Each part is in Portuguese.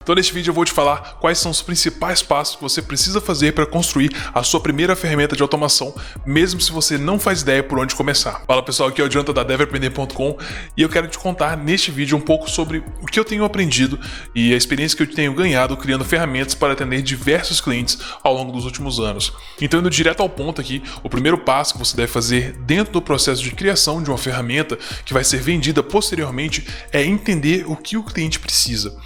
Então neste vídeo eu vou te falar quais são os principais passos que você precisa fazer para construir a sua primeira ferramenta de automação, mesmo se você não faz ideia por onde começar. Fala pessoal, aqui é o Jonathan da DevAprender.com e eu quero te contar neste vídeo um pouco sobre o que eu tenho aprendido e a experiência que eu tenho ganhado criando ferramentas para atender diversos clientes ao longo dos últimos anos. Então indo direto ao ponto aqui, o primeiro passo que você deve fazer dentro do processo de criação de uma ferramenta que vai ser vendida posteriormente é entender o que o cliente precisa.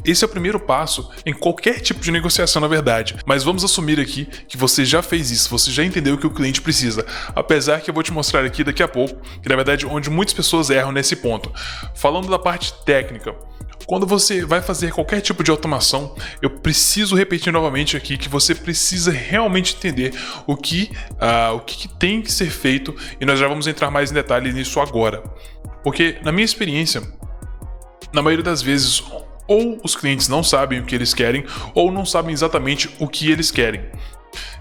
Esse é o primeiro passo em qualquer tipo de negociação, na verdade, mas vamos assumir aqui que você já fez isso, você já entendeu o que o cliente precisa, apesar que eu vou te mostrar aqui daqui a pouco, que na verdade onde muitas pessoas erram nesse ponto. Falando da parte técnica, quando você vai fazer qualquer tipo de automação, eu preciso repetir novamente aqui que você precisa realmente entender o que tem que ser feito e nós já vamos entrar mais em detalhes nisso agora. Porque, na minha experiência, na maioria das vezes, ou os clientes não sabem o que eles querem, ou não sabem exatamente o que eles querem.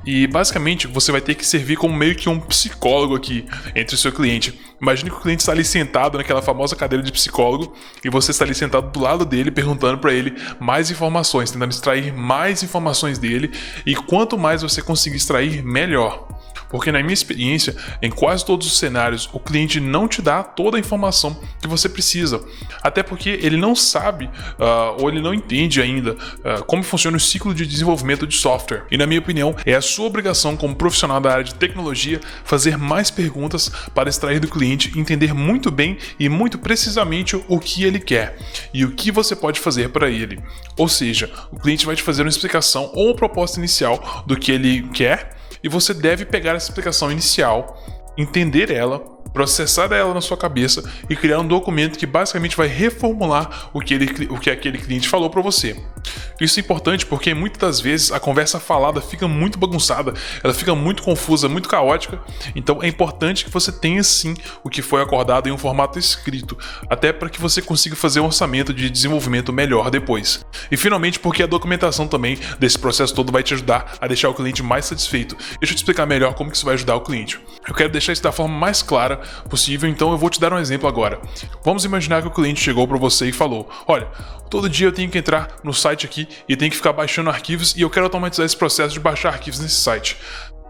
E basicamente você vai ter que servir como meio que um psicólogo aqui entre o seu cliente. Imagine que o cliente está ali sentado naquela famosa cadeira de psicólogo e você está ali sentado do lado dele perguntando para ele mais informações, tentando extrair mais informações dele, e quanto mais você conseguir extrair, melhor. Porque na minha experiência, em quase todos os cenários, o cliente não te dá toda a informação que você precisa. Até porque ele não sabe ou ele não entende ainda como funciona o ciclo de desenvolvimento de software. E na minha opinião, é a sua obrigação como profissional da área de tecnologia fazer mais perguntas para extrair do cliente, entender muito bem e muito precisamente o que ele quer e o que você pode fazer para ele. Ou seja, o cliente vai te fazer uma explicação ou uma proposta inicial do que ele quer, e você deve pegar essa explicação inicial, entender ela, processar ela na sua cabeça e criar um documento que basicamente vai reformular o que aquele cliente falou para você. Isso é importante porque muitas das vezes a conversa falada fica muito bagunçada, ela fica muito confusa, muito caótica, então é importante que você tenha sim o que foi acordado em um formato escrito, até para que você consiga fazer um orçamento de desenvolvimento melhor depois. E finalmente porque a documentação também desse processo todo vai te ajudar a deixar o cliente mais satisfeito. Deixa eu te explicar melhor como que isso vai ajudar o cliente. Eu quero deixar isso da forma mais clara possível, então eu vou te dar um exemplo agora. Vamos imaginar que o cliente chegou para você e falou: olha, todo dia eu tenho que entrar no site aqui e tenho que ficar baixando arquivos e eu quero automatizar esse processo de baixar arquivos nesse site.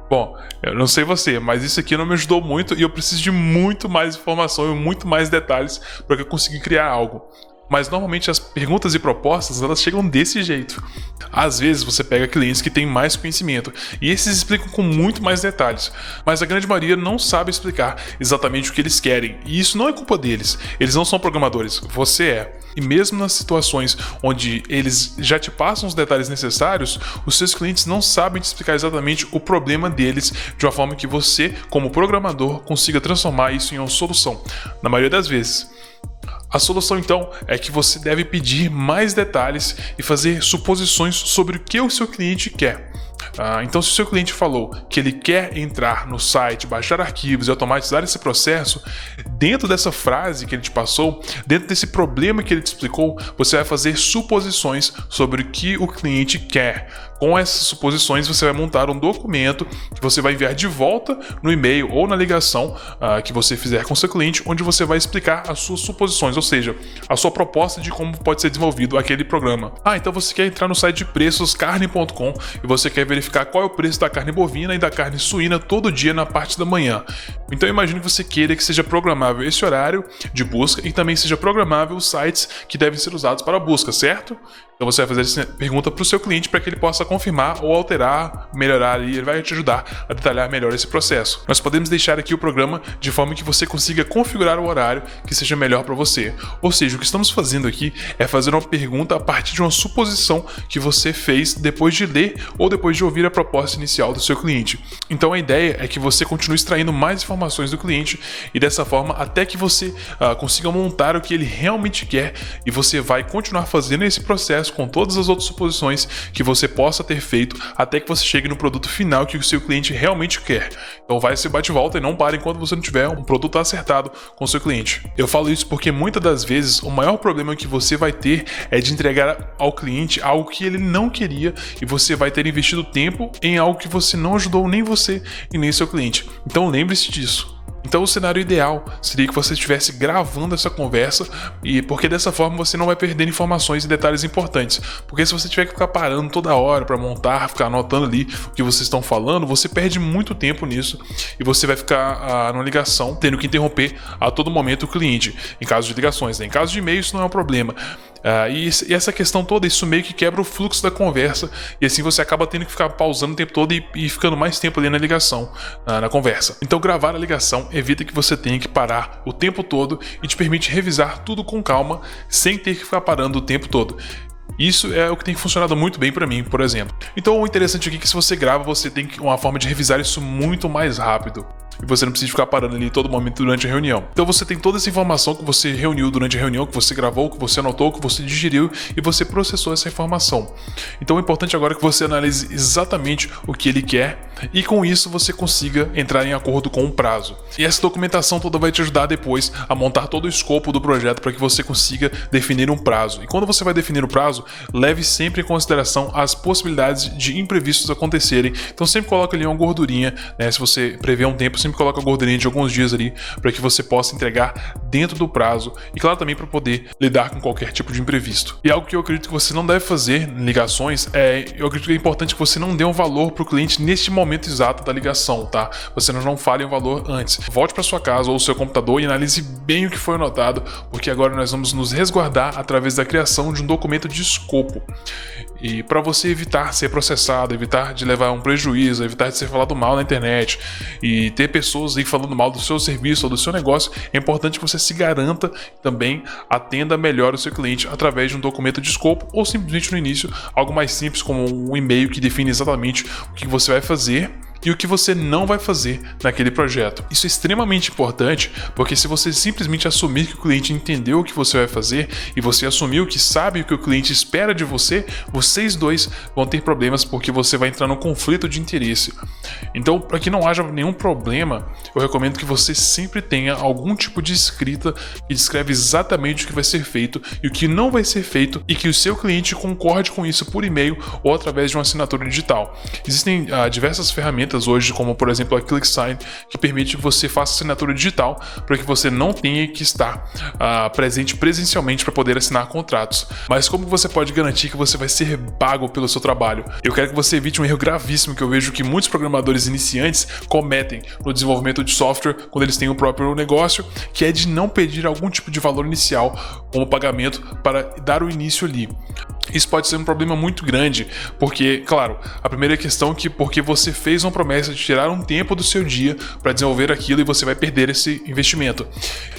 Bom, eu não sei você, mas isso aqui não me ajudou muito e eu preciso de muito mais informação e muito mais detalhes para que eu consiga criar algo. Mas normalmente as perguntas e propostas elas chegam desse jeito. Às vezes você pega clientes que têm mais conhecimento e esses explicam com muito mais detalhes, mas a grande maioria não sabe explicar exatamente o que eles querem, e isso não é culpa deles, eles não são programadores, você é. E mesmo nas situações onde eles já te passam os detalhes necessários, os seus clientes não sabem te explicar exatamente o problema deles de uma forma que você, como programador, consiga transformar isso em uma solução, na maioria das vezes. A solução então é que você deve pedir mais detalhes e fazer suposições sobre o que o seu cliente quer. Então, se o seu cliente falou que ele quer entrar no site, baixar arquivos e automatizar esse processo, dentro dessa frase que ele te passou, dentro desse problema que ele te explicou, você vai fazer suposições sobre o que o cliente quer. Com essas suposições, você vai montar um documento que você vai enviar de volta no e-mail ou na ligação que você fizer com seu cliente, onde você vai explicar as suas suposições, ou seja, a sua proposta de como pode ser desenvolvido aquele programa. Então você quer entrar no site de preços carne.com e você quer verificar qual é o preço da carne bovina e da carne suína todo dia na parte da manhã. Então eu imagino que você queira que seja programável esse horário de busca e também seja programável os sites que devem ser usados para a busca, certo? Então você vai fazer essa pergunta para o seu cliente para que ele possa confirmar ou alterar, melhorar e ele vai te ajudar a detalhar melhor esse processo. Nós podemos deixar aqui o programa de forma que você consiga configurar o horário que seja melhor para você. Ou seja, o que estamos fazendo aqui é fazer uma pergunta a partir de uma suposição que você fez depois de ler ou depois de ouvir a proposta inicial do seu cliente. Então a ideia é que você continue extraindo mais informações do cliente e dessa forma até que você consiga montar o que ele realmente quer, e você vai continuar fazendo esse processo com todas as outras suposições que você possa ter feito até que você chegue no produto final que o seu cliente realmente quer. Então vai se bate e volta e não para enquanto você não tiver um produto acertado com o seu cliente. Eu falo isso porque muitas das vezes o maior problema que você vai ter é de entregar ao cliente algo que ele não queria, e você vai ter investido tempo em algo que você não ajudou nem você e nem seu cliente. Então lembre-se disso. Então o cenário ideal seria que você estivesse gravando essa conversa, e porque dessa forma você não vai perder informações e detalhes importantes. Porque se você tiver que ficar parando toda hora para montar, ficar anotando ali o que vocês estão falando, você perde muito tempo nisso e você vai ficar numa ligação tendo que interromper a todo momento o cliente, em caso de ligações, né? Em caso de e-mail isso não é um problema. E essa questão toda, isso meio que quebra o fluxo da conversa, e assim você acaba tendo que ficar pausando o tempo todo e ficando mais tempo ali na ligação, na conversa. Então gravar a ligação evita que você tenha que parar o tempo todo e te permite revisar tudo com calma, sem ter que ficar parando o tempo todo. Isso é o que tem funcionado muito bem para mim, por exemplo. Então o interessante aqui é que se você grava, você tem uma forma de revisar isso muito mais rápido. E você não precisa ficar parando ali todo momento durante a reunião. Então você tem toda essa informação que você reuniu durante a reunião, que você gravou, que você anotou, que você digeriu e você processou essa informação. Então o importante agora é que você analise exatamente o que ele quer e com isso você consiga entrar em acordo com o prazo. E essa documentação toda vai te ajudar depois a montar todo o escopo do projeto para que você consiga definir um prazo. E quando você vai definir o prazo, leve sempre em consideração as possibilidades de imprevistos acontecerem. Então sempre coloque ali uma gordurinha, né? Se você prevê um tempo, sempre coloca a gordurinha de alguns dias ali para que você possa entregar dentro do prazo e claro também para poder lidar com qualquer tipo de imprevisto. E algo que eu acredito que você não deve fazer em ligações eu acredito que é importante que você não dê um valor para o cliente neste momento exato da ligação, tá? Você não fale um valor antes. Volte para sua casa ou seu computador e analise bem o que foi anotado, porque agora nós vamos nos resguardar através da criação de um documento de escopo. E para você evitar ser processado, evitar de levar um prejuízo, evitar de ser falado mal na internet e ter pessoas aí falando mal do seu serviço ou do seu negócio, é importante que você se garanta também, atenda melhor o seu cliente através de um documento de escopo ou simplesmente no início algo mais simples como um e-mail que define exatamente o que você vai fazer e o que você não vai fazer naquele projeto. Isso é extremamente importante, porque se você simplesmente assumir que o cliente entendeu o que você vai fazer e você assumiu que sabe o que o cliente espera de você, vocês dois vão ter problemas porque você vai entrar num conflito de interesse. Então, para que não haja nenhum problema, eu recomendo que você sempre tenha algum tipo de escrita que descreve exatamente o que vai ser feito e o que não vai ser feito e que o seu cliente concorde com isso por e-mail ou através de uma assinatura digital. Existem diversas ferramentas hoje, como por exemplo a ClickSign, que permite que você faça assinatura digital para que você não tenha que estar presente presencialmente para poder assinar contratos. Mas como você pode garantir que você vai ser pago pelo seu trabalho? Eu quero que você evite um erro gravíssimo que eu vejo que muitos programadores iniciantes cometem no desenvolvimento de software quando eles têm o próprio negócio, que é de não pedir algum tipo de valor inicial como pagamento para dar o início ali. Isso pode ser um problema muito grande, porque, claro, a primeira questão é que porque você fez uma promessa de tirar um tempo do seu dia para desenvolver aquilo e você vai perder esse investimento.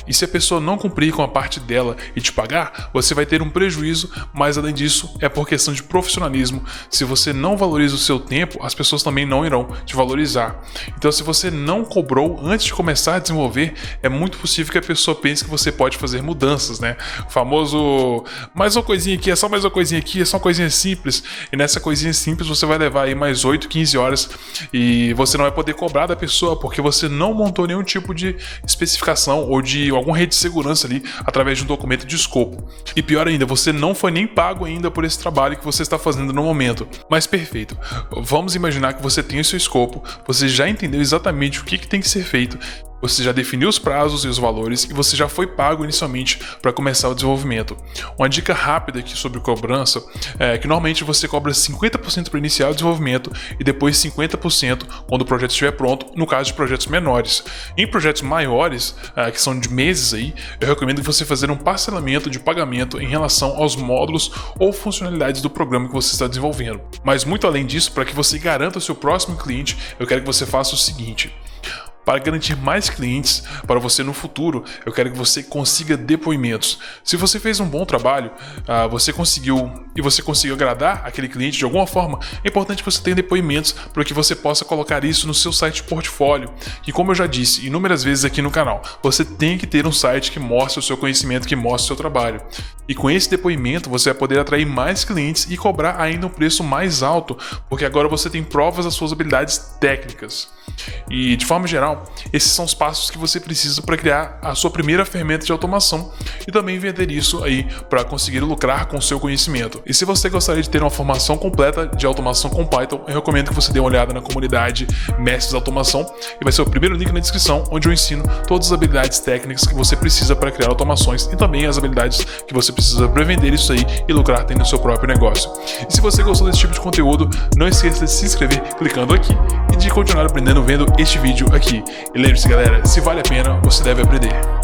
E se a pessoa não cumprir com a parte dela e te pagar, você vai ter um prejuízo, mas além disso, é por questão de profissionalismo. Se você não valoriza o seu tempo, as pessoas também não irão te valorizar. Então, se você não cobrou antes de começar a desenvolver, é muito possível que a pessoa pense que você pode fazer mudanças, né? O famoso, mais uma coisinha aqui, é só mais uma coisinha aqui, é só uma coisinha simples, e nessa coisinha simples você vai levar aí mais 8, 15 horas e você não vai poder cobrar da pessoa porque você não montou nenhum tipo de especificação ou de alguma rede de segurança ali através de um documento de escopo. E pior ainda, você não foi nem pago ainda por esse trabalho que você está fazendo no momento. Mas perfeito, vamos imaginar que você tem o seu escopo, você já entendeu exatamente o que tem que ser feito, você já definiu os prazos e os valores e você já foi pago inicialmente para começar o desenvolvimento. Uma dica rápida aqui sobre cobrança é que normalmente você cobra 50% para iniciar o desenvolvimento e depois 50% quando o projeto estiver pronto, no caso de projetos menores. Em projetos maiores, que são de meses aí, eu recomendo você fazer um parcelamento de pagamento em relação aos módulos ou funcionalidades do programa que você está desenvolvendo. Mas muito além disso, para que você garanta o seu próximo cliente, eu quero que você faça o seguinte. Para garantir mais clientes para você no futuro, eu quero que você consiga depoimentos. Se você fez um bom trabalho, você conseguiu agradar aquele cliente de alguma forma, é importante que você tenha depoimentos para que você possa colocar isso no seu site portfólio. E como eu já disse inúmeras vezes aqui no canal, você tem que ter um site que mostre o seu conhecimento, que mostre o seu trabalho. E com esse depoimento você vai poder atrair mais clientes e cobrar ainda um preço mais alto, porque agora você tem provas das suas habilidades técnicas. E de forma geral, geral, esses são os passos que você precisa para criar a sua primeira ferramenta de automação e também vender isso aí para conseguir lucrar com o seu conhecimento. E se você gostaria de ter uma formação completa de automação com Python, eu recomendo que você dê uma olhada na comunidade Mestres da Automação e vai ser o primeiro link na descrição, onde eu ensino todas as habilidades técnicas que você precisa para criar automações e também as habilidades que você precisa para vender isso aí e lucrar tendo o seu próprio negócio. E se você gostou desse tipo de conteúdo, não esqueça de se inscrever clicando aqui e de continuar aprendendo vendo este vídeo aqui. E lembre-se, galera, se vale a pena, você deve aprender.